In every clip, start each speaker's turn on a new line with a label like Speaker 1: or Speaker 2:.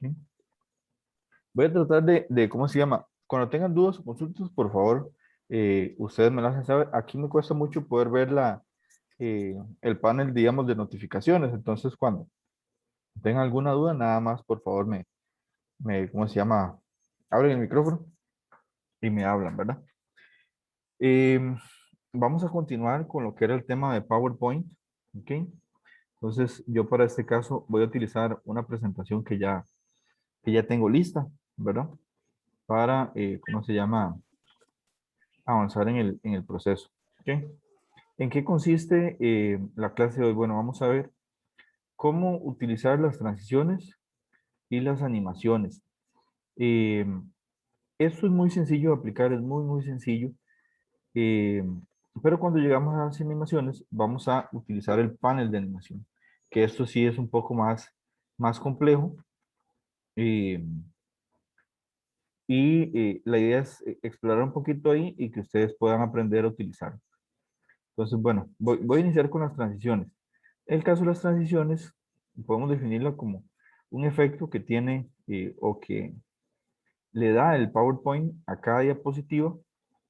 Speaker 1: ¿Ok? Voy a tratar de, ¿cómo se llama? Cuando tengan dudas o consultas, por favor, ustedes me las hacen saber. Aquí me cuesta mucho poder ver el panel, digamos, de notificaciones. Entonces, cuando tengan alguna duda, nada más, por favor, ¿cómo se llama? Abren el micrófono y me hablan, ¿verdad? Em, Vamos a continuar con lo que era el tema de PowerPoint, ¿ok? Entonces, yo para este caso voy a utilizar una presentación que ya tengo lista, ¿verdad? Para, ¿cómo se llama? Avanzar en el proceso, ¿ok? ¿En qué consiste la clase de hoy? Bueno, vamos a ver cómo utilizar las transiciones y las animaciones. Eh, Esto es muy sencillo de aplicar, es muy, muy sencillo. eh, pero cuando llegamos a las animaciones, vamos a utilizar el panel de animación, que esto sí es un poco más complejo. eh, la idea es explorar un poquito ahí y que ustedes puedan aprender a utilizar. Entonces, bueno, voy a iniciar con las transiciones. El caso de las transiciones, podemos definirlo como un efecto que tiene o que le da el PowerPoint a cada diapositiva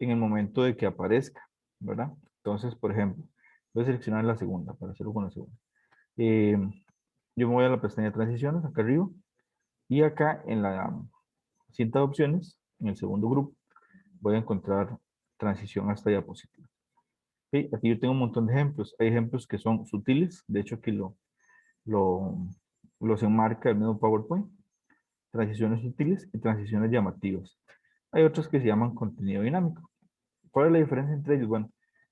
Speaker 1: en el momento de que aparezca, ¿verdad? Entonces, por ejemplo, voy a seleccionar la segunda para hacerlo con la segunda. Eh, yo me voy a la pestaña de transiciones, acá arriba, y acá en la cinta de opciones, en el segundo grupo, voy a encontrar transición a esta diapositiva. Ok, aquí yo tengo un montón de ejemplos. Hay ejemplos que son sutiles, de hecho aquí lo, los enmarca el mismo PowerPoint. Transiciones sutiles y transiciones llamativas. Hay otros que se llaman contenido dinámico. ¿Cuál es la diferencia entre ellos? Bueno,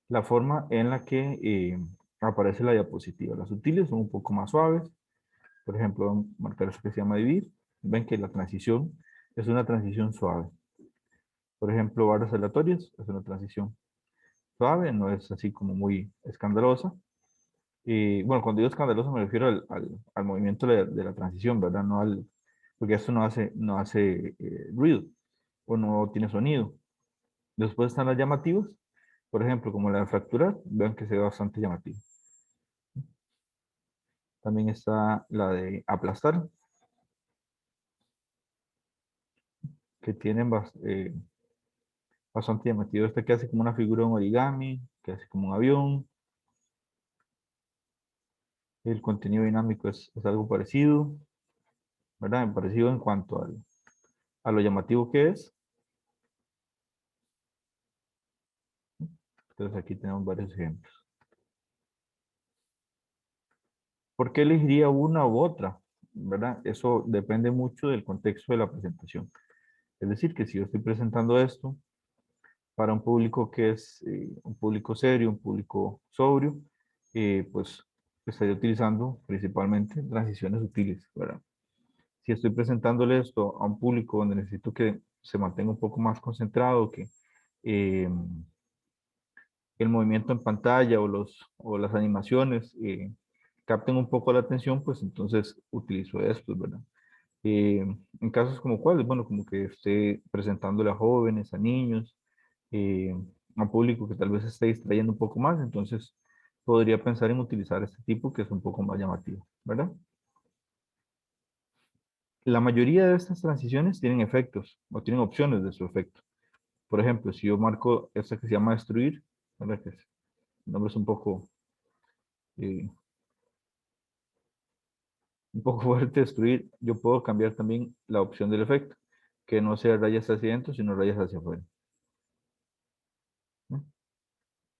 Speaker 1: la forma en la que aparece la diapositiva. Las sutiles son un poco más suaves. Por ejemplo, vamos a marcar esto que se llama dividir. Ven que la transición es una transición suave. Por ejemplo, barras aleatorias es una transición suave, no es así como muy escandalosa. Y bueno, cuando digo escandaloso me refiero al movimiento de la transición, ¿verdad? No porque esto no hace ruido o no tiene sonido. Después están las llamativas, por ejemplo, como la de fracturar, vean que se ve bastante llamativo. También está la de aplastar, que tienen bastante llamativo. Esta que hace como una figura de un origami, que hace como un avión. El contenido dinámico es algo parecido, ¿verdad? Parecido en cuanto a lo llamativo que es. Entonces aquí tenemos varios ejemplos. ¿Por qué elegiría una u otra? ¿Verdad? Eso depende mucho del contexto de la presentación. Es decir, que si yo estoy presentando esto para un público que es un público serio, un público sobrio, pues estaría utilizando principalmente transiciones útiles, ¿verdad? Si estoy presentándole esto a un público donde necesito que se mantenga un poco más concentrado, que eh, el movimiento en pantalla o las animaciones capten un poco la atención, pues entonces utilizo esto, ¿verdad? Eh, en casos como cuáles, bueno, como que esté presentándole a jóvenes, a niños, eh, a un público que tal vez esté distrayendo un poco más, entonces podría pensar en utilizar este tipo que es un poco más llamativo, ¿verdad? La mayoría de estas transiciones tienen efectos o tienen opciones de su efecto. Por ejemplo, si yo marco esta que se llama destruir, ¿verdad? El nombre es eh, un poco fuerte, destruir, yo puedo cambiar también la opción del efecto, que no sea rayas hacia adentro, sino rayas hacia afuera, ¿no?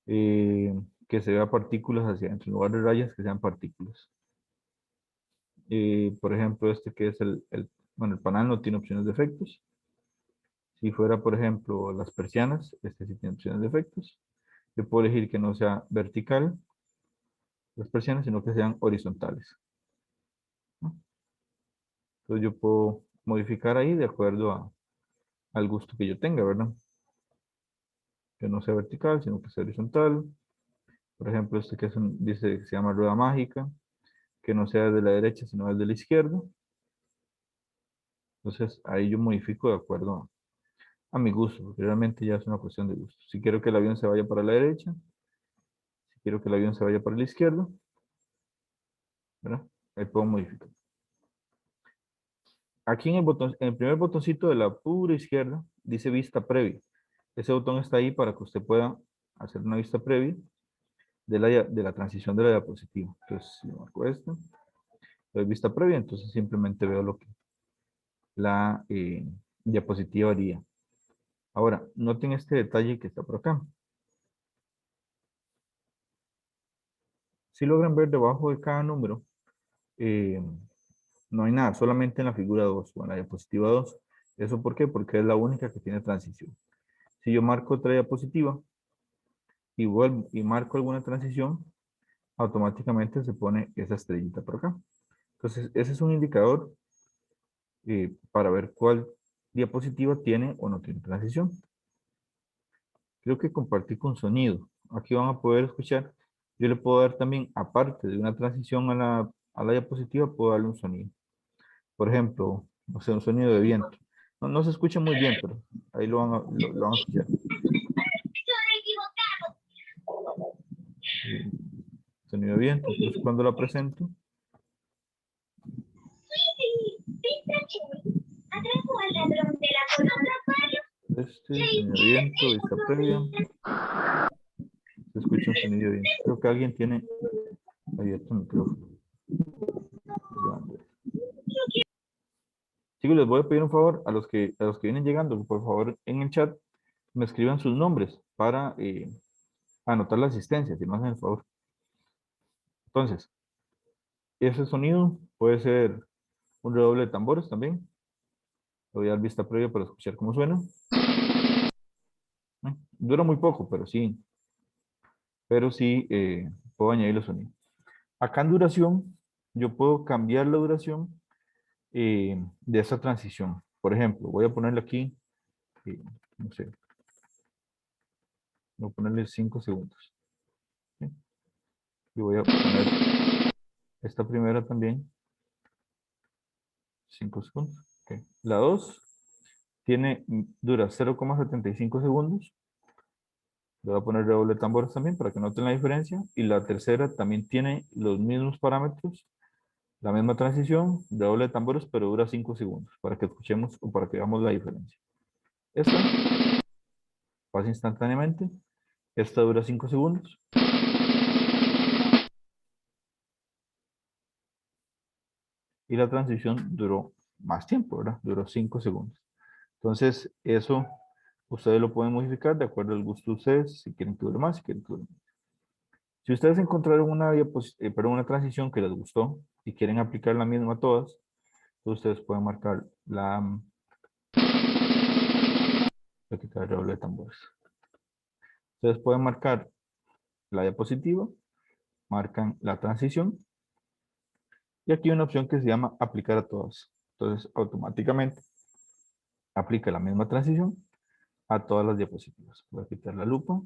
Speaker 1: Eh, que se vea partículas hacia adentro, en lugar de rayas que sean partículas. Por ejemplo, este que es bueno, el panel no tiene opciones de efectos. Si fuera, por ejemplo, las persianas, este sí tiene opciones de efectos. Yo puedo elegir que no sea vertical las persianas, sino que sean horizontales, ¿no? Entonces yo puedo modificar ahí de acuerdo al gusto que yo tenga, ¿verdad? Que no sea vertical, sino que sea horizontal. Por ejemplo, este que dice que se llama rueda mágica, que no sea de la derecha, sino desde la izquierda. Entonces ahí yo modifico de acuerdo a mi gusto, porque realmente ya es una cuestión de gusto. Si quiero que el avión se vaya para la derecha, si quiero que el avión se vaya para la izquierda, ¿verdad? Ahí puedo modificar. Aquí en el botón, en el primer botoncito de la pura izquierda, dice vista previa. Ese botón está ahí para que usted pueda hacer una vista previa de la transición de la diapositiva. Entonces, si yo marco esto, doy vista previa, entonces simplemente veo lo que la diapositiva haría. Ahora, noten este detalle que está por acá. Si logran ver debajo de cada número, eh, no hay nada, solamente en la figura 2 o en la diapositiva 2. ¿Eso por qué? Porque es la única que tiene transición. Si yo marco otra diapositiva y vuelvo y marco alguna transición, automáticamente se pone esa estrellita por acá. Entonces, ese es un indicador para ver cuál diapositiva tiene o no tiene transición. Creo que compartí con sonido. Aquí van a poder escuchar. Yo le puedo dar también, aparte de una transición a la diapositiva, puedo darle un sonido. Por ejemplo, no sé, un sonido de viento. No, no se escucha muy bien, pero ahí lo van a escuchar. Eh, Sonido de viento. Entonces, cuando la presento, este, sonido de viento, vista previa, se escucha un sonido de viento. Creo que alguien tiene abierto el micrófono. Chicos, les voy a pedir un favor a los que vienen llegando, que por favor en el chat me escriban sus nombres para anotar la asistencia, si me hacen el favor. Entonces, ese sonido puede ser un redoble de tambores también. Le voy a dar vista previa para escuchar cómo suena. Dura muy poco, pero sí puedo añadir los sonidos. Acá en duración, yo puedo cambiar la duración de esa transición. Por ejemplo, voy a ponerle aquí, no sé, voy a ponerle 5 segundos. ¿Sí? Y voy a poner esta primera también, 5 segundos. Okay. La 2 dura 0,75 segundos. Le voy a poner redoble de tambores también para que noten la diferencia. Y la tercera también tiene los mismos parámetros, la misma transición, redoble de tambores, pero dura 5 segundos para que escuchemos o para que veamos la diferencia. Esta pasa instantáneamente. Esta dura 5 segundos. Y la transición duró más tiempo, ¿verdad? Duró 5 segundos. Entonces, eso ustedes lo pueden modificar de acuerdo al gusto de ustedes, si quieren que dure más, si quieren que dure menos. Si ustedes encontraron una transición que les gustó y quieren aplicar la misma a todas, ustedes pueden marcar la quitar el redoble de tambores. Ustedes pueden marcar la diapositiva, marcan la transición y aquí hay una opción que se llama aplicar a todas. Entonces, automáticamente aplica la misma transición a todas las diapositivas. Voy a quitar la lupa,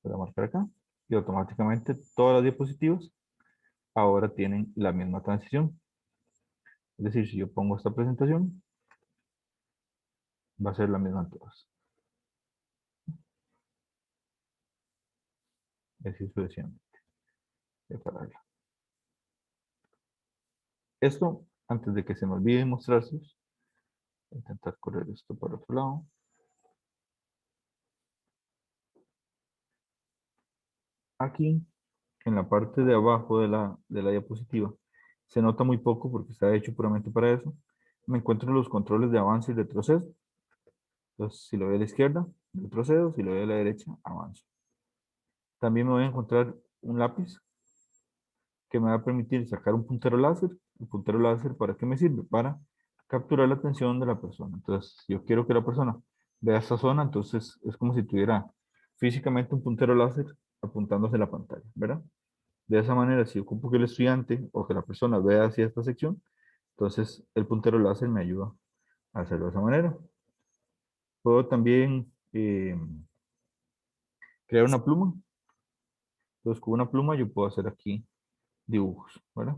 Speaker 1: voy a marcar acá y automáticamente todas las diapositivas ahora tienen la misma transición. Es decir, si yo pongo esta presentación, va a ser la misma en todas. Así sucesivamente. Separarla. Esto, antes de que se me olvide mostrárselos, voy a intentar correr esto para otro lado. Aquí, en la parte de abajo de la diapositiva, se nota muy poco porque está hecho puramente para eso. Me encuentro los controles de avance y retroceso. Entonces, si lo doy a la izquierda, retrocedo. Si lo doy a la derecha, avanzo. También me voy a encontrar un lápiz que me va a permitir sacar un puntero láser. ¿El puntero láser para qué me sirve? Para capturar la atención de la persona. Entonces, si yo quiero que la persona vea esta zona, entonces es como si tuviera físicamente un puntero láser apuntándose a la pantalla, ¿verdad? De esa manera, si ocupo que el estudiante o que la persona vea hacia esta sección, entonces el puntero láser me ayuda a hacerlo de esa manera. Puedo también crear una pluma. Entonces, con una pluma yo puedo hacer aquí dibujos, ¿verdad?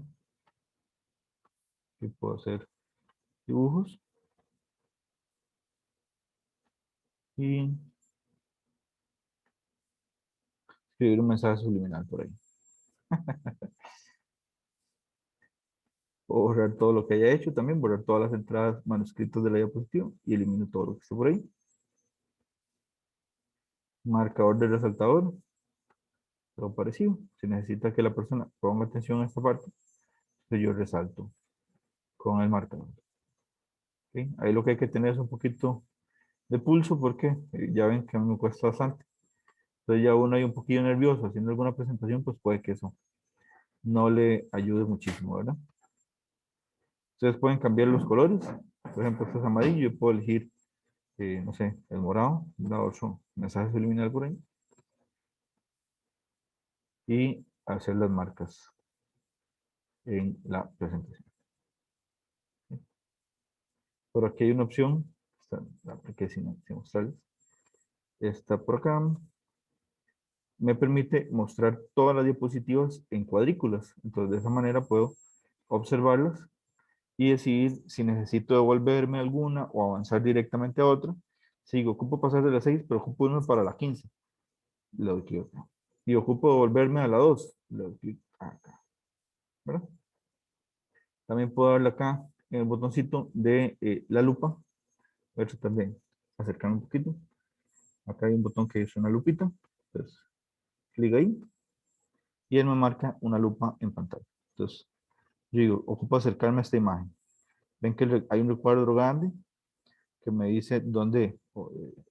Speaker 1: Yo puedo hacer dibujos y escribir un mensaje subliminal por ahí. Puedo borrar todo lo que haya hecho también, borrar todas las entradas manuscritas de la diapositiva y elimino todo lo que esté por ahí. Marcador de resaltador, todo parecido. Si necesita que la persona ponga atención a esta parte, entonces yo resalto con el marcador. ¿Ok? Ahí lo que hay que tener es un poquito de pulso porque ya ven que a mí me cuesta bastante. Entonces ya uno hay un poquillo nervioso haciendo alguna presentación, pues puede que eso no le ayude muchísimo, ¿verdad? Ustedes pueden cambiar los colores. Por ejemplo, este es amarillo, yo puedo elegir, no sé, el morado, da otro mensaje subliminal por ahí. Y hacer las marcas en la presentación. Por aquí hay una opción, la apliqué sin mostrarles. Está por acá. Me permite mostrar todas las diapositivas en cuadrículas. Entonces, de esa manera puedo observarlas y decidir si necesito devolverme alguna o avanzar directamente a otra. Si digo, ocupo pasar de la 6, pero ocupo irme para la 15. Le doy clic acá. Y ocupo devolverme a la 2. Le doy clic acá. ¿Verdad? También puedo darle acá en el botoncito de la lupa. Voy a tratar de acercarme un poquito. Acá hay un botón que dice una lupita. Entonces, clic ahí. Y él me marca una lupa en pantalla. Entonces, yo digo, ocupo acercarme a esta imagen. Ven que hay un recuadro grande que me dice dónde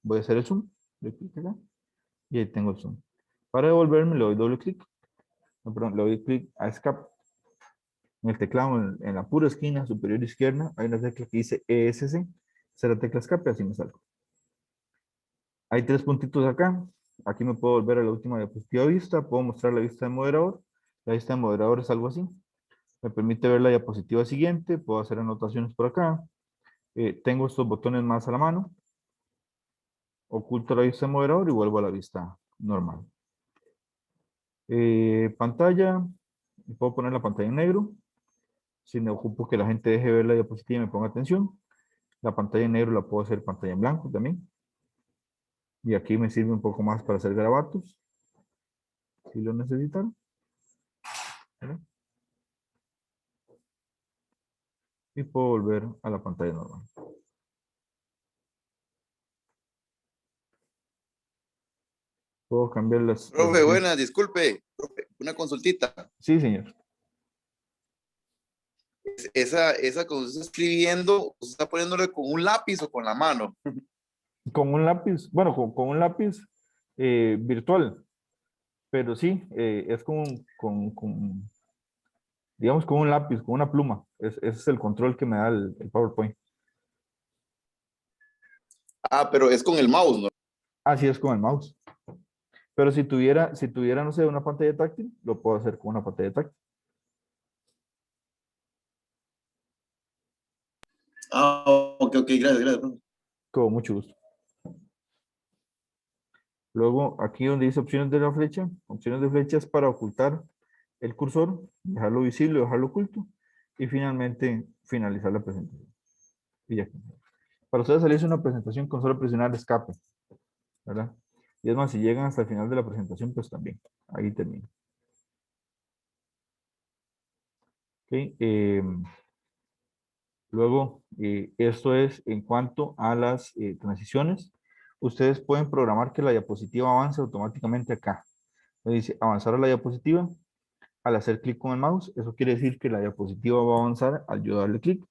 Speaker 1: voy a hacer el zoom. Le clic acá. Y ahí tengo el zoom. Para devolverme le doy doble clic. No, perdón, le doy clic a escape. En el teclado, en la pura esquina superior izquierda, hay una tecla que dice ESC. Esa es la tecla escape, así me salgo. Hay tres puntitos acá. Aquí me puedo volver a la última diapositiva vista. Puedo mostrar la vista de moderador. La vista de moderador es algo así. Me permite ver la diapositiva siguiente. Puedo hacer anotaciones por acá. Tengo estos botones más a la mano. Oculto la vista de moderador y vuelvo a la vista normal. Pantalla. Puedo poner la pantalla en negro. Si me ocupo que la gente deje ver la diapositiva y me ponga atención. La pantalla en negro la puedo hacer pantalla en blanco también. Y aquí me sirve un poco más para hacer garabatos. Si lo necesitan. ¿Verdad? Y puedo volver a la pantalla normal. Puedo cambiar las
Speaker 2: Profe, buenas, disculpe, profe, una consultita.
Speaker 1: Sí, señor.
Speaker 2: Esa cuando usted está escribiendo, ¿usted está poniéndole con un lápiz o con la mano?
Speaker 1: Con un lápiz, bueno, con un lápiz virtual, pero sí, es digamos, con un lápiz, con una pluma. Ese es el control que me da el PowerPoint.
Speaker 2: Ah, pero es con el mouse, ¿no?
Speaker 1: Así es con el mouse. Pero si tuviera, no sé, una pantalla táctil, lo puedo hacer con una pantalla táctil.
Speaker 2: Ah, ok, ok, gracias, gracias, profe.
Speaker 1: Con mucho gusto. Luego, aquí donde dice opciones de la flecha, opciones de flechas para ocultar el cursor, dejarlo visible, dejarlo oculto, y finalmente finalizar la presentación. Y ya. Para ustedes salirse una presentación con solo presionar escape, ¿verdad? Y es más, si llegan hasta el final de la presentación, pues también, ahí termina. ¿Ok? Luego, esto es en cuanto a las transiciones. Ustedes pueden programar que la diapositiva avance automáticamente acá. Me dice avanzar a la diapositiva. Al hacer clic con el mouse, eso quiere decir que la diapositiva va a avanzar al yo darle clic.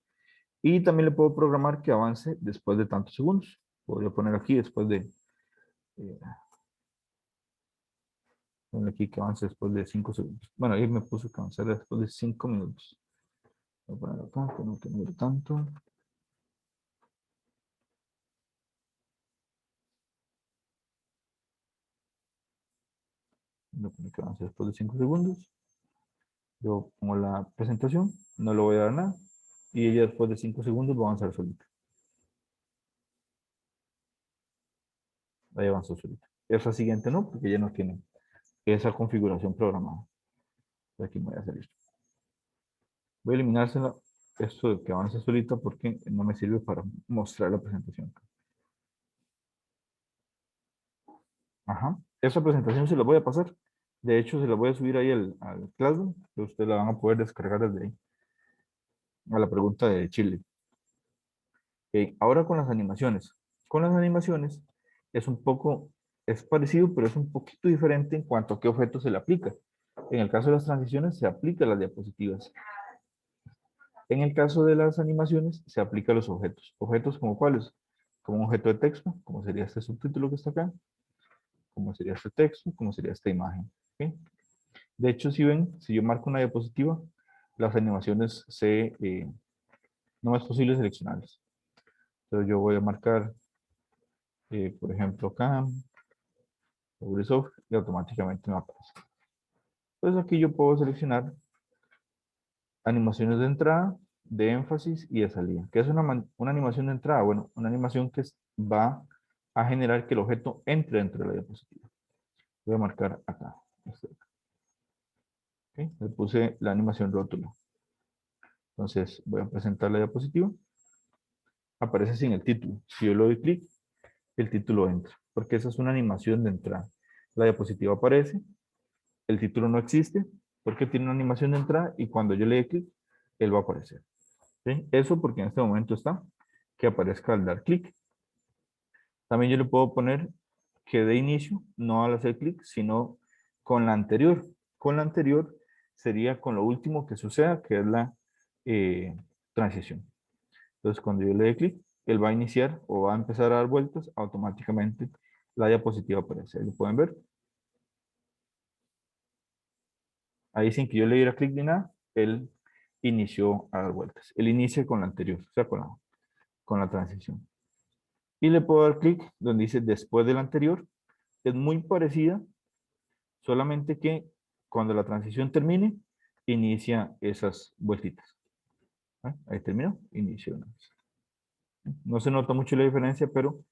Speaker 1: Y también le puedo programar que avance después de tantos segundos. Podría poner aquí después de, eh, poner aquí que avance después de 5 segundos. Bueno, ahí me puso que avanzara después de 5 minutos. Voy a poner acá, que no que dure tanto. Voy a poner que avance después de 5 segundos. Yo pongo la presentación, no le voy a dar nada. Y ella después de 5 segundos va a avanzar solita. Ahí avanzó solita. Esa siguiente no, porque ya no tiene esa configuración programada. Aquí me voy a salir. Voy a eliminársela esto de que avance solita porque no me sirve para mostrar la presentación. Ajá. Esa presentación se la voy a pasar. De hecho, se la voy a subir ahí al Classroom, que ustedes la van a poder descargar desde ahí. a la pregunta de Chile. Ahora con las animaciones. Con las animaciones es parecido, pero es un poquito diferente en cuanto a qué objeto se le aplica. En el caso de las transiciones se aplica a las diapositivas. En el caso de las animaciones se aplica a los objetos. ¿Objetos como cuáles? Como un objeto de texto, como sería este subtítulo que está acá, como sería este texto, como sería esta imagen. ¿Ok? De hecho, si ven, si yo marco una diapositiva, las animaciones no es posible seleccionarlas. Entonces yo voy a marcar, por ejemplo, acá, Ubisoft, y automáticamente me aparece. Entonces aquí yo puedo seleccionar animaciones de entrada, de énfasis y de salida. ¿Qué es una animación de entrada? Bueno, una animación que va a generar que el objeto entre dentro de la diapositiva. Voy a marcar acá. ¿Okay? Le puse la animación rótulo. Entonces voy a presentar la diapositiva. Aparece sin el título. Si yo le doy clic, el título entra, porque esa es una animación de entrada. La diapositiva aparece, el título no existe, porque tiene una animación de entrada y cuando yo le dé clic, él va a aparecer. ¿Sí? Eso porque en este momento está que aparezca al dar clic. También yo le puedo poner que de inicio, no al hacer clic, sino con la anterior. Con la anterior sería con lo último que suceda, que es la transición. Entonces, cuando yo le dé clic, él va a iniciar o va a empezar a dar vueltas, automáticamente la diapositiva aparece. Ahí lo pueden ver. Ahí sin que yo le diera clic ni nada, él inició a dar vueltas. Él inicia con la anterior, o sea, con la transición. Y le puedo dar clic donde dice después del anterior. Es muy parecida, solamente que cuando la transición termine, inicia esas vueltitas. ¿Ah? Ahí terminó, inició una vez. No se nota mucho la diferencia, pero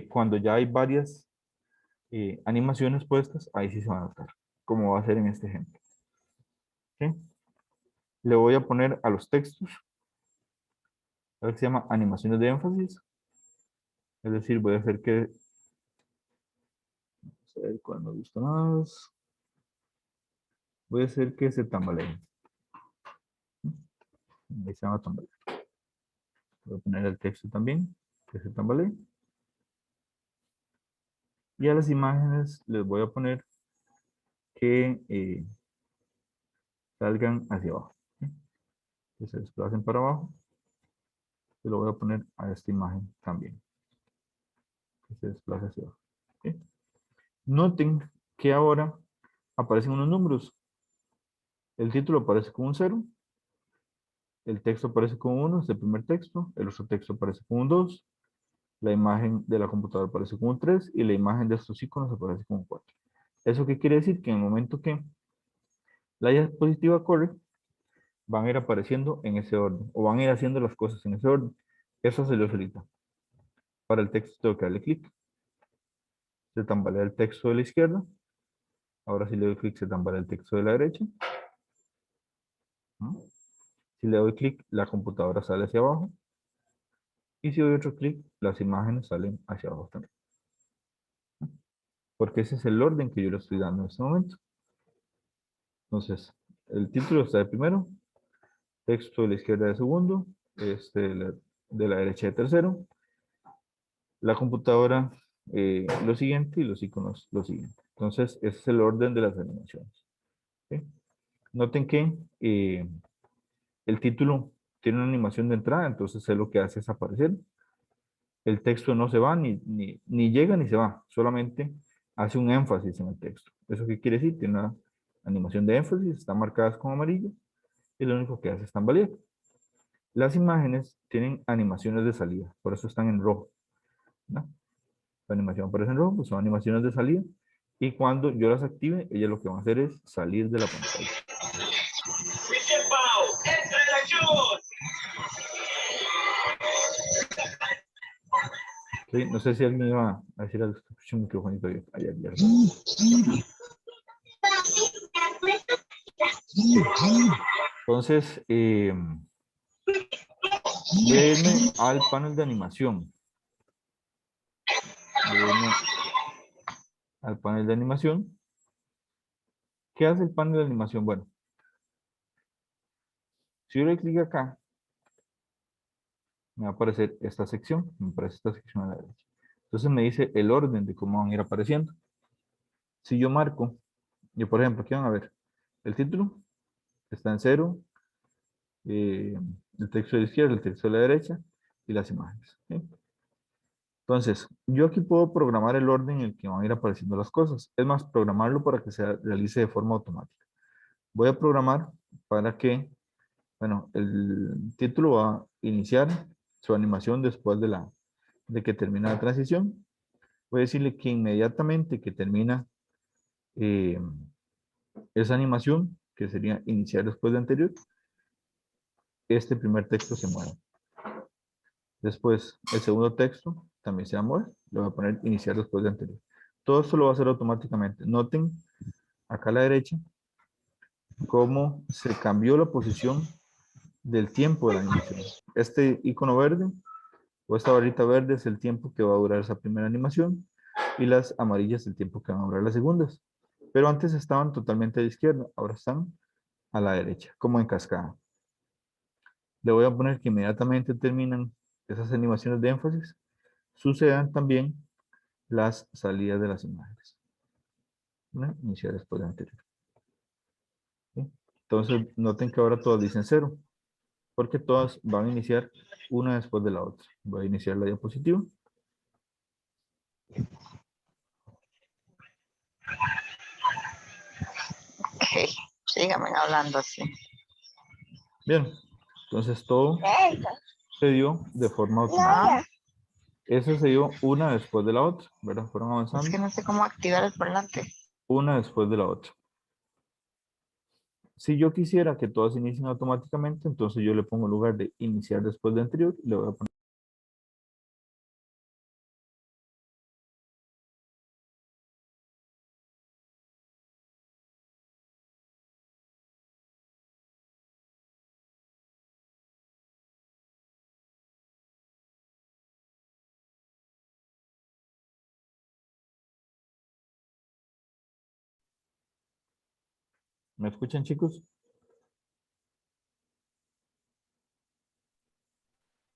Speaker 1: cuando ya hay varias animaciones puestas, ahí sí se va a notar, como va a ser en este ejemplo. ¿Ok? Le voy a poner a los textos, a ver que se llama animaciones de énfasis. Es decir, voy a hacer que, vamos a ver cuál me gusta más. Voy a hacer que se tambalee. Ahí se llama tambalear. Voy a poner el texto también, que se tambalee. Y a las imágenes les voy a poner que salgan hacia abajo. ¿Sí? Que se desplacen para abajo. Y lo voy a poner a esta imagen también. Que se desplace hacia abajo. ¿Sí? Noten que ahora aparecen unos números. El título aparece con un 0. El texto aparece con 1, es el primer texto. El otro texto aparece con un 2. La imagen de la computadora aparece con un 3. Y la imagen de estos iconos aparece con un 4. ¿Eso qué quiere decir? Que en el momento que la diapositiva corre, van a ir apareciendo en ese orden. O van a ir haciendo las cosas en ese orden. Eso se lo solita. Para el texto tengo que darle clic. Se tambalea el texto de la izquierda. Ahora si le doy clic se tambalea el texto de la derecha. ¿No? Si le doy clic, la computadora sale hacia abajo. Y si doy otro clic, las imágenes salen hacia abajo también. ¿No? Porque ese es el orden que yo le estoy dando en este momento. Entonces, el título está de primero, texto de la izquierda de segundo, de la derecha de tercero, la computadora lo siguiente y los iconos lo siguiente. Entonces, ese es el orden de las animaciones. ¿Sí? Noten que el título tiene una animación de entrada, entonces él lo que hace es aparecer. El texto no se va, ni llega ni se va, solamente hace un énfasis en el texto. ¿Eso qué quiere decir? Tiene una animación de énfasis, están marcadas con amarillo, y lo único que hace es tambalear. Las imágenes tienen animaciones de salida, por eso están en rojo. ¿No? La animación aparece en rojo, pues son animaciones de salida, y cuando yo las active, ellas lo que van a hacer es salir de la pantalla. Sí, no sé si alguien iba a decir algo, escuché un microfonito allá. Entonces, voy a irme al panel de animación. Voy a irme al panel de animación. ¿Qué hace el panel de animación? Bueno, si yo le clic acá, me va a aparecer esta sección, me aparece esta sección a la derecha. Entonces me dice el orden de cómo van a ir apareciendo. Si yo marco, yo por ejemplo, aquí van a ver, el título está en 0, el texto de la izquierda, el texto de la derecha y las imágenes. ¿Sí? Entonces, yo aquí puedo programar el orden en el que van a ir apareciendo las cosas. Es más, programarlo para que se realice de forma automática. Voy a programar para que, bueno, el título va a iniciar su animación después de que termina la transición. Voy a decirle que inmediatamente que termina esa animación, que sería iniciar después de anterior, este primer texto se mueve. Después, el segundo texto también se va a mover. Le voy a poner iniciar después de anterior. Todo esto lo va a hacer automáticamente. Noten acá a la derecha cómo se cambió la posición del tiempo de la animación. Este icono verde o esta barrita verde es el tiempo que va a durar esa primera animación y las amarillas el tiempo que van a durar las segundas. Pero antes estaban totalmente a la izquierda, ahora están a la derecha, como en cascada. Le voy a poner que inmediatamente terminan esas animaciones de énfasis, sucedan también las salidas de las imágenes. ¿No? Iniciar después de anterior. ¿Sí? Entonces, noten que ahora todas dicen 0, porque todas van a iniciar una después de la otra. Voy a iniciar la diapositiva.
Speaker 3: Ok, síganme hablando así.
Speaker 1: Bien, entonces todo se dio de forma automática. Eso se dio una después de la otra, ¿verdad? Fueron avanzando.
Speaker 3: Es que no sé cómo activar el parlante.
Speaker 1: Una después de la otra. Si yo quisiera que todas inicien automáticamente, entonces yo le pongo en lugar de iniciar después de anterior, le voy a poner ¿me escuchan, chicos?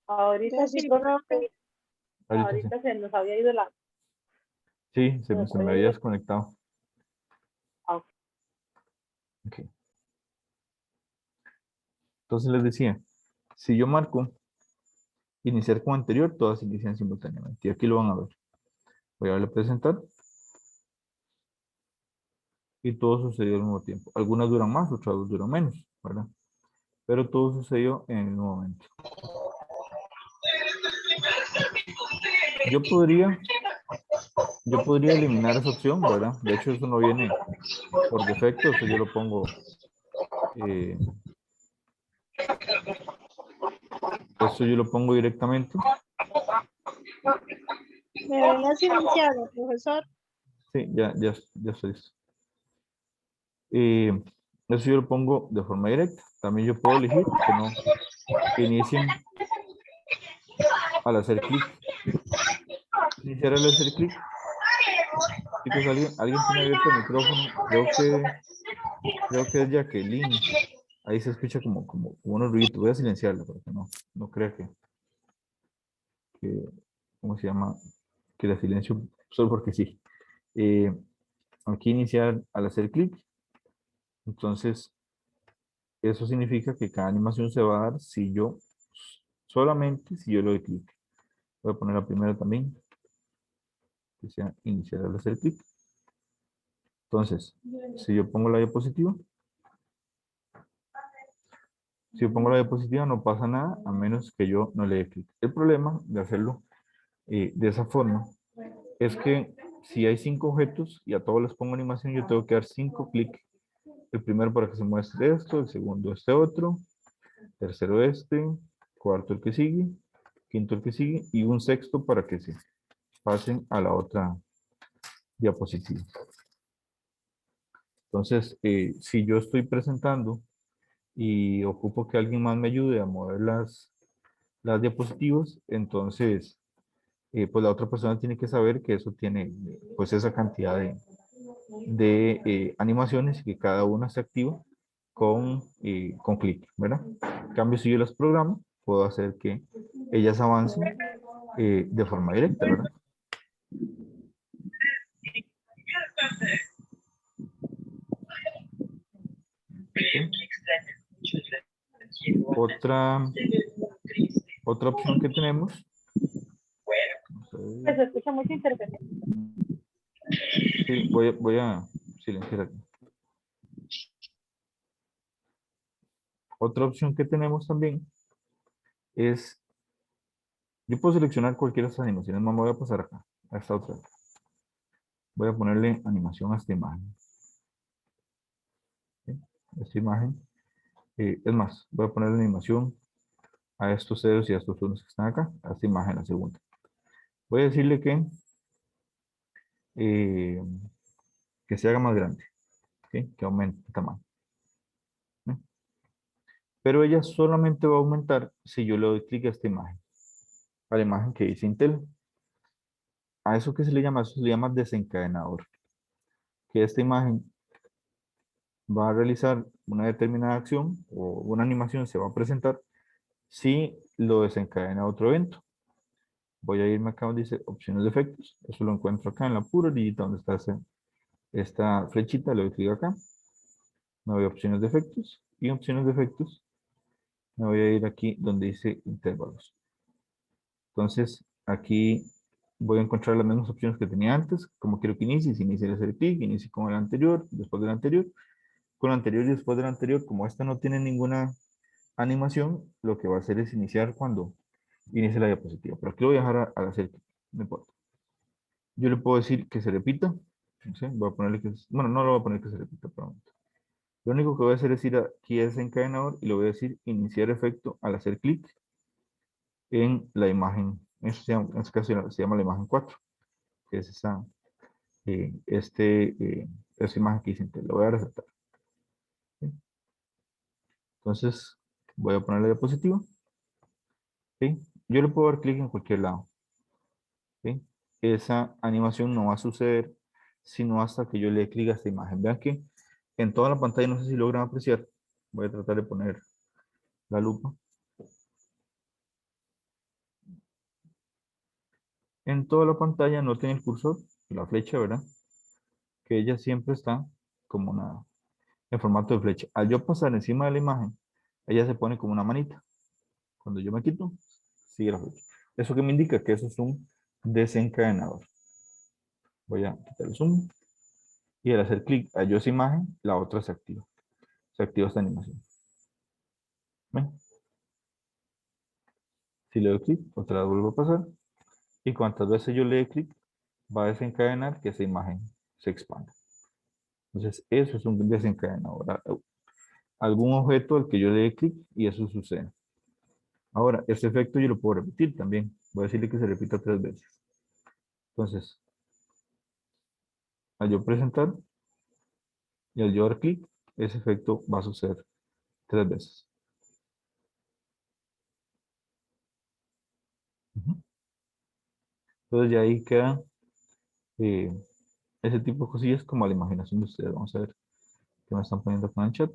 Speaker 4: Ahorita sí, profe.
Speaker 1: Ahorita sí.
Speaker 4: Ahorita se nos había ido la...
Speaker 1: Sí, se me había desconectado.
Speaker 4: Ok.
Speaker 1: Ok. Entonces les decía, si yo marco iniciar con anterior, todas inician simultáneamente. Y aquí lo van a ver. Voy a darle a presentar. Y todo sucedió al mismo tiempo. Algunas duran más, otras duran menos, ¿verdad? Pero todo sucedió en el mismo momento. Yo podría eliminar esa opción, ¿verdad? De hecho, eso no viene por defecto, eso yo lo pongo, esto yo lo pongo directamente.
Speaker 4: Me venía silenciado, profesor.
Speaker 1: Sí, ya estoy listo. Eso yo lo pongo de forma directa. También yo puedo elegir que no inicien al hacer clic. Iniciar al hacer clic. Chicos, ¿alguien tiene abierto el micrófono? Creo que es Jacqueline. Ahí se escucha como unos ruidos. Voy a silenciarlo para que no crea que, ¿cómo se llama? Que la silencio solo porque sí. Aquí iniciar al hacer clic. Entonces, eso significa que cada animación se va a dar solamente si yo le doy clic. Voy a poner la primera también, que sea iniciar al hacer clic. Entonces, si yo pongo la diapositiva, no pasa nada a menos que yo no le dé clic. El problema de hacerlo de esa forma es que si hay 5 objetos y a todos les pongo animación, yo tengo que dar 5 clics. El primero para que se muestre esto, el segundo este otro, tercero este, cuarto el que sigue, quinto el que sigue y un sexto para que se pasen a la otra diapositiva. Entonces, si yo estoy presentando y ocupo que alguien más me ayude a mover las diapositivas, entonces, pues la otra persona tiene que saber que eso tiene, pues esa cantidad de animaciones y que cada una se activa con clic, ¿verdad? En cambio, si yo las programo, puedo hacer que ellas avancen de forma directa, ¿verdad? Otra opción que tenemos.
Speaker 4: Pues se escucha mucha interferencia.
Speaker 1: Sí, voy a silenciar aquí. Otra opción que tenemos también es, yo puedo seleccionar cualquiera de estas animaciones, más me voy a pasar acá, a esta otra. Voy a ponerle animación a esta imagen. ¿Sí? Esta imagen. Es más, voy a ponerle animación a estos ceros y a estos unos que están acá, a esta imagen, la segunda. Voy a decirle que se haga más grande, ¿sí? Que aumente el tamaño. ¿Sí? Pero ella solamente va a aumentar si yo le doy clic a esta imagen, a la imagen que dice Intel. A eso que se le llama, eso se le llama desencadenador. Que esta imagen va a realizar una determinada acción o una animación se va a presentar si lo desencadena otro evento. Voy a irme acá donde dice opciones de efectos. Eso lo encuentro acá en la pura orillita donde está esta flechita. Le doy clic acá. Me voy a opciones de efectos. Y opciones de efectos me voy a ir aquí donde dice intervalos. Entonces aquí voy a encontrar las mismas opciones que tenía antes. Como quiero que inicie, si inicia el hacer clic, inicie con el anterior, después del anterior. Con el anterior y después del anterior, como esta no tiene ninguna animación, lo que va a hacer es iniciar cuando inicie la diapositiva. Pero aquí lo voy a dejar al hacer clic, no importa. Yo le puedo decir que se repita. No sé, voy a ponerle que, bueno, no lo voy a poner que se repita por el momento. Lo único que voy a hacer es ir aquí a desencadenador y le voy a decir iniciar efecto al hacer clic en la imagen. Eso en este caso se llama la imagen 4, que es esa, esa imagen que hice. Lo voy a resaltar. ¿Sí? Entonces, voy a poner la diapositiva. ¿Sí? Yo le puedo dar clic en cualquier lado. ¿Sí? Esa animación no va a suceder sino hasta que yo le dé clic a esta imagen. Vean que en toda la pantalla, no sé si logran apreciar, voy a tratar de poner la lupa. En toda la pantalla no tiene el cursor, la flecha, ¿verdad? Que ella siempre está como una, en formato de flecha. Al yo pasar encima de la imagen, ella se pone como una manita. Cuando yo me quito, sigue la flecha. ¿Eso que me indica? Que eso es un desencadenador. Voy a quitar el zoom. Y al hacer clic a yo esa imagen, la otra se activa. Se activa esta animación. ¿Ven? Si le doy clic, otra vez vuelvo a pasar. Y cuantas veces yo le dé clic, va a desencadenar que esa imagen se expanda. Entonces, eso es un desencadenador. Algún objeto al que yo le dé clic y eso sucede. Ahora, este efecto yo lo puedo repetir también. Voy a decirle que se repita 3 veces. Entonces, al yo presentar y al yo dar clic, ese efecto va a suceder 3 veces. Entonces, ya ahí queda ese tipo de cosillas como a la imaginación de ustedes. Vamos a ver qué me están poniendo con el chat.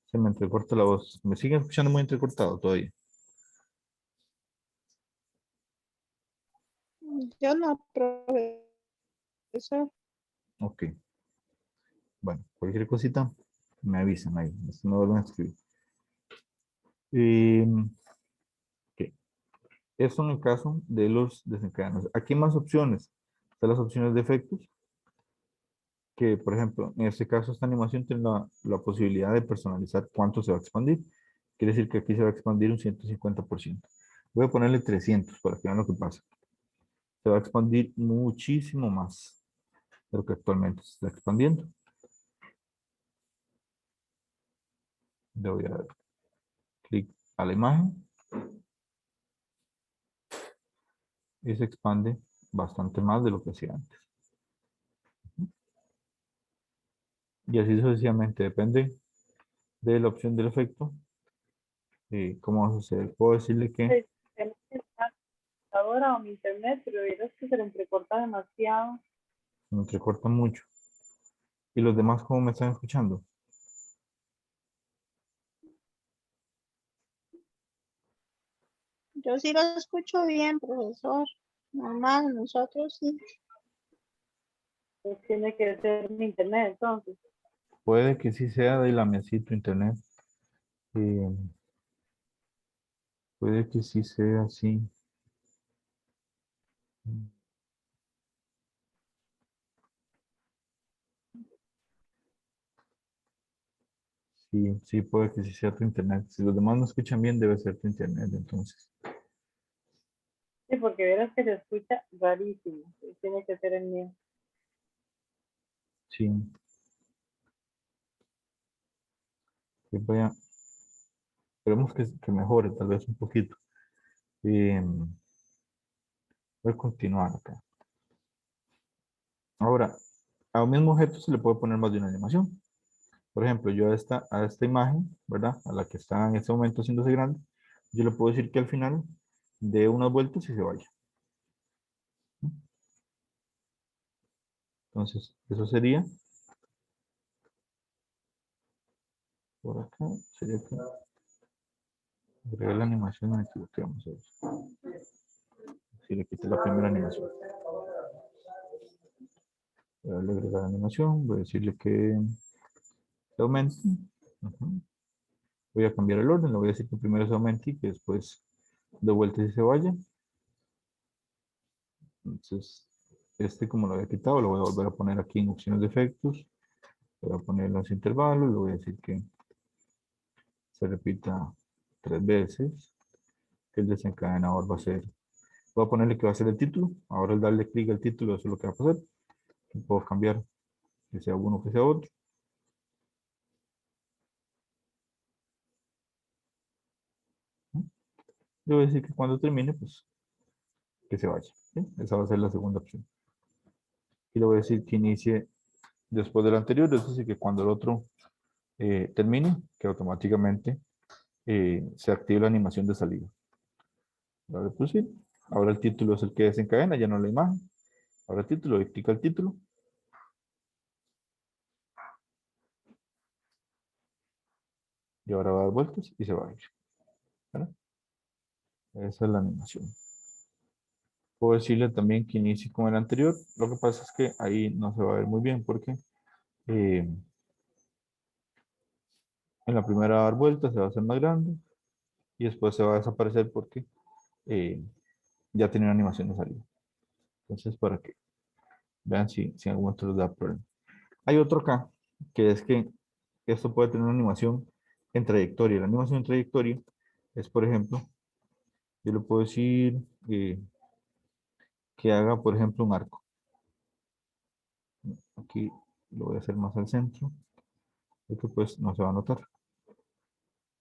Speaker 1: Se me entrecorta la voz. ¿Me siguen escuchando muy entrecortado todavía?
Speaker 4: Yo no, profesor.
Speaker 1: Ok. Bueno, cualquier cosita, me avisan ahí. No vuelven a escribir. Ok. Esto en el caso de los desencadenadores. Aquí hay más opciones. Están las opciones de efectos. Que, por ejemplo, en este caso, esta animación tiene la posibilidad de personalizar cuánto se va a expandir. Quiere decir que aquí se va a expandir un 150%. Voy a ponerle 300 para que vean lo que pasa. Se va a expandir muchísimo más de lo que actualmente se está expandiendo. Le voy a dar clic a la imagen y se expande bastante más de lo que hacía antes. Y así sucesivamente, depende de la opción del efecto y cómo va a suceder. Puedo decirle que
Speaker 4: Tengo que estar ahora o mi internet, pero es que se le entrecorta demasiado.
Speaker 1: me entrecorta mucho. ¿Y los demás cómo me están escuchando?
Speaker 5: Yo sí lo escucho bien, profesor. Normal, nosotros sí.
Speaker 4: Pues tiene que ser mi internet, entonces.
Speaker 1: Puede que sí sea de la mesita internet. Eh, puede que sí sea así. Sí, sí, puede que sí sea tu internet. Si los demás no escuchan bien, debe ser tu internet, entonces.
Speaker 4: Sí, porque verás que se escucha rarísimo. Sí, tiene que ser el mío.
Speaker 1: Sí. Que vaya, esperemos que mejore tal vez un poquito. Voy a continuar acá. Ahora, a un mismo objeto se le puede poner más de una animación. Por ejemplo, yo a esta imagen, ¿verdad? A la que está en este momento haciéndose grande, yo le puedo decir que al final dé unas vueltas y se vaya. Entonces, eso sería por acá, sería que agregar la animación, me equivoqué, vamos a ver. Si le quité la primera animación. Voy a darle a agregar animación, voy a decirle que se aumente. Ujú. Voy a cambiar el orden, le voy a decir que primero se aumente y que después de vueltas y se vaya. Entonces, este como lo había quitado, lo voy a volver a poner aquí en opciones de efectos. Voy a poner los intervalos, le voy a decir que se repita 3 veces. Que el desencadenador va a ser, voy a ponerle que va a ser el título. Ahora al darle clic al título, eso es lo que va a pasar. Puedo cambiar que sea uno, que sea otro. Le voy a decir que cuando termine, pues que se vaya. ¿Sí? Esa va a ser la segunda opción. Y le voy a decir que inicie después del anterior, es decir, que cuando el otro termine, que automáticamente se active la animación de salida. Ahora, pues sí, ahora el título es el que desencadena, ya no la imagen. Ahora el título, doy clic al título. Y ahora va a dar vueltas y se va a ir. ¿Verdad? Esa es la animación. Puedo decirle también que inicie con el anterior. Lo que pasa es que ahí no se va a ver muy bien porque en la primera va a dar vueltas, se va a hacer más grande y después se va a desaparecer porque eh, ya tiene una animación de salida. Entonces, para que vean si en algún momento les da problema. Hay otro acá, que es que esto puede tener una animación en trayectoria. La animación en trayectoria es, por ejemplo, yo le puedo decir que haga, por ejemplo, un arco. Aquí lo voy a hacer más al centro, porque pues no se va a notar.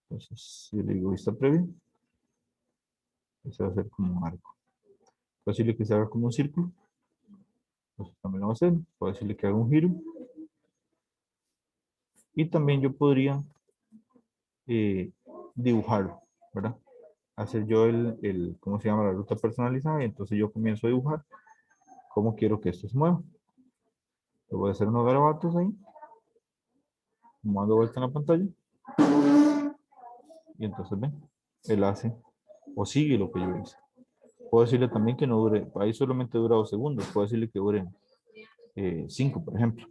Speaker 1: Entonces, si le digo vista previa, se va a hacer como un arco. Puedo decirle que se haga como un círculo, pues también lo va a hacer. Puedo decirle que haga un giro. Y también yo podría dibujarlo, ¿verdad? Hacer yo ¿cómo se llama? La ruta personalizada y entonces yo comienzo a dibujar cómo quiero que esto se mueva. Le voy a hacer unos garabatos ahí, dando vuelta en la pantalla y entonces ven, él hace o sigue lo que yo hice. Puedo decirle también que no dure, ahí solamente dura 2 segundos, puedo decirle que dure 5, por ejemplo.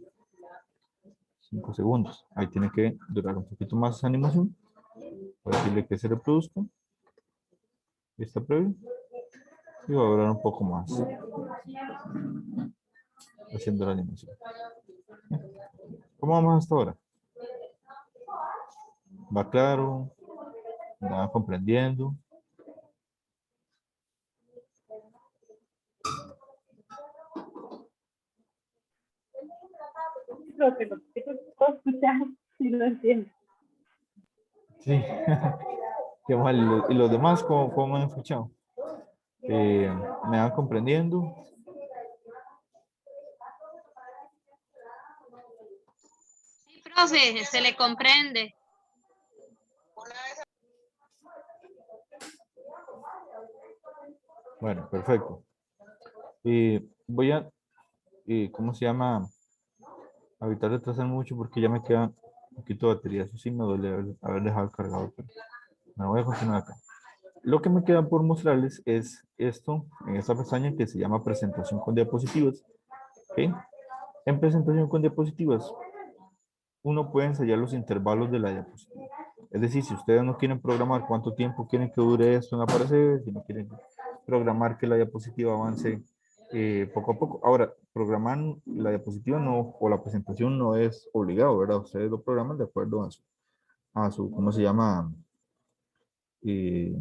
Speaker 1: 5 segundos. Ahí tiene que durar un poquito más esa animación. Voy a decirle que se reproduzca. Está previo. Y va a durar un poco más haciendo la animación. ¿Cómo vamos hasta ahora? ¿Va claro? ¿Va comprendiendo?
Speaker 4: Creo que lo que puedo escuchar, sí lo entiendo.
Speaker 1: Sí. Qué mal. ¿Y los demás cómo han escuchado? ¿Me van comprendiendo?
Speaker 6: Sí, profe, se le comprende.
Speaker 1: Bueno, perfecto. Voy a, ¿cómo se llama? A evitar retrasar mucho porque ya me queda un poquito de batería. Eso sí me duele haber dejado cargado. Pero me voy a continuar acá. Lo que me queda por mostrarles es esto, en esta pestaña que se llama presentación con diapositivas. ¿Ok? En presentación con diapositivas, uno puede ensayar los intervalos de la diapositiva. Es decir, si ustedes no quieren programar cuánto tiempo quieren que dure esto en aparecer, si no quieren programar que la diapositiva avance poco a poco. Ahora, programar la diapositiva no, o la presentación no es obligado, ¿verdad? Ustedes lo programan de acuerdo a su ¿cómo se llama? Eh,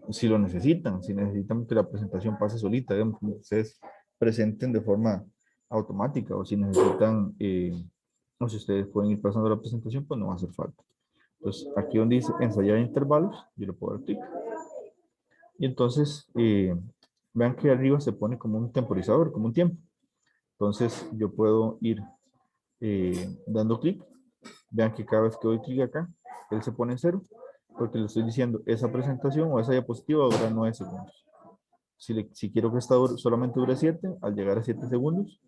Speaker 1: si lo necesitan, si necesitan que la presentación pase solita, digamos, que ustedes presenten de forma automática, o si necesitan, o si ustedes pueden ir pasando la presentación, pues no va a hacer falta. Entonces, aquí donde dice ensayar intervalos, yo le puedo dar clic. Y entonces, vean que arriba se pone como un temporizador, como un tiempo. Entonces, yo puedo ir dando clic. Vean que cada vez que doy clic acá, él se pone en 0, porque le estoy diciendo, esa presentación o esa diapositiva dura 9 segundos. Si quiero que esta solamente dure 7, al llegar a 7 segundos,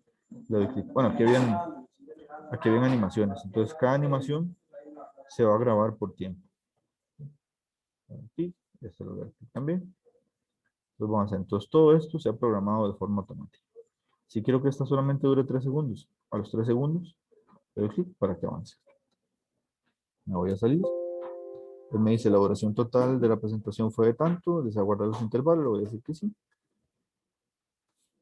Speaker 1: le doy clic. Bueno, aquí habían animaciones. Entonces, cada animación se va a grabar por tiempo. Aquí, esto lo voy a dar clic también. Entonces, vamos a hacer. Entonces, todo esto se ha programado de forma automática. Si quiero que esta solamente dure 3 segundos, a los 3 segundos, le doy clic para que avance. Me voy a salir. Él me dice, la duración total de la presentación fue de tanto, ¿desea guardar los intervalos? Le voy a decir que sí.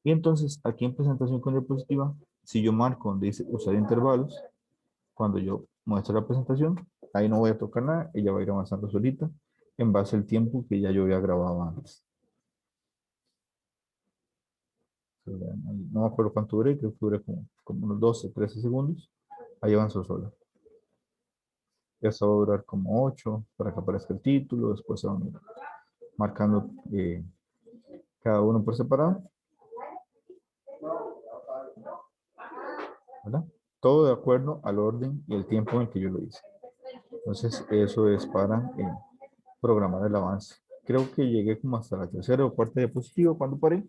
Speaker 1: Y entonces, aquí en presentación con diapositiva, si yo marco donde dice usar intervalos, cuando yo muestre la presentación, ahí no voy a tocar nada, ella va a ir avanzando solita en base al tiempo que ya yo había grabado antes. No me acuerdo cuánto duré, creo que duré como unos 12, 13 segundos. Ahí avanzó sola. Esto va a durar como 8 para que aparezca el título, después se van marcando cada uno por separado. ¿Verdad? Todo de acuerdo al orden y el tiempo en el que yo lo hice. Entonces, eso es para programar el avance. Creo que llegué como hasta la tercera o cuarta diapositiva cuando paré.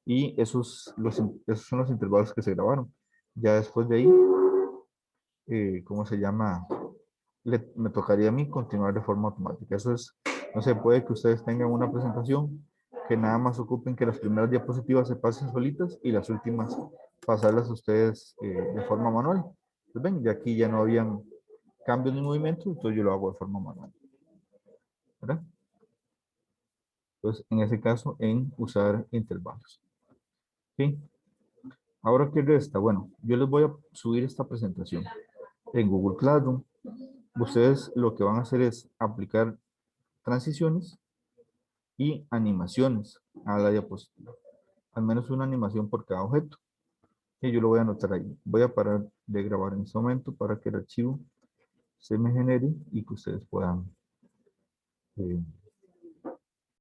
Speaker 1: Y esos son los intervalos que se grabaron. Ya después de ahí, ¿cómo se llama? Me tocaría a mí continuar de forma automática. Eso es, no se puede que ustedes tengan una presentación que nada más ocupen que las primeras diapositivas se pasen solitas y las últimas pasarlas a ustedes de forma manual. Pues ven, ya aquí ya no habían cambios ni movimientos, entonces yo lo hago de forma manual. ¿Verdad? Entonces, en ese caso, en usar intervalos. ¿Sí? Ahora, ¿qué resta? Bueno, yo les voy a subir esta presentación en Google Classroom. Ustedes lo que van a hacer es aplicar transiciones y animaciones a la diapositiva. Al menos una animación por cada objeto. Y yo lo voy a anotar ahí. Voy a parar de grabar en este momento para que el archivo se me genere y que ustedes puedan